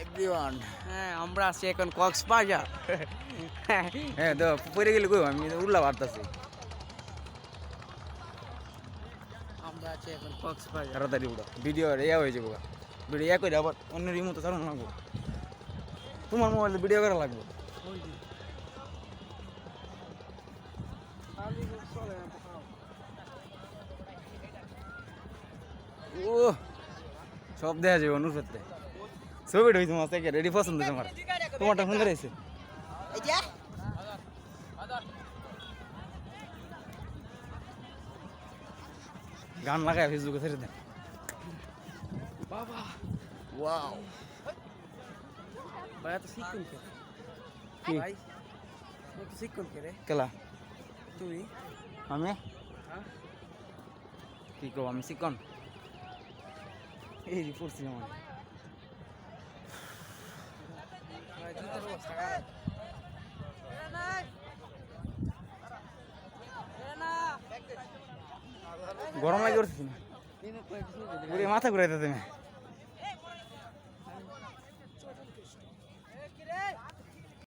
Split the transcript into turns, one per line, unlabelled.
Everyone.
হ্যাঁ আমরা আছি এখন কক্সবাজার।
হ্যাঁ তো পড়ে গেলে কই আমি উল্লা বাড়তাছি।
আমরা আছি এখন কক্সবাজার।
তাড়াতাড়ি উঠা ভিডিও ইয়া হয়ে যাবো ভিডিও ইয়া করে আবার অন্য রিমোট চালানো লাগবো। তোমার মোবাইলে ভিডিও করা লাগবে। ও সব দেখা যাবে অনুরোধে ছবি ঢুই তোমার থেকে রেডি পছন্দ তোমার তোমারটা সুন্দর হয়েছে গান লাগায় ফেসবুকে ছেড়ে দেন
বাবা
ওয়াও
ভাই এত শিক্ষণ কে
কি
ভাই এত শিক্ষণ কে রে
কেলা
তুই
আমি
হ্যাঁ
কি কো আমি চিকন এই পড়ছি আমার
ভাই জুতার অবস্থা খারাপ
গরম লাগে করছিস না মাথা ঘুরাইতে তুমি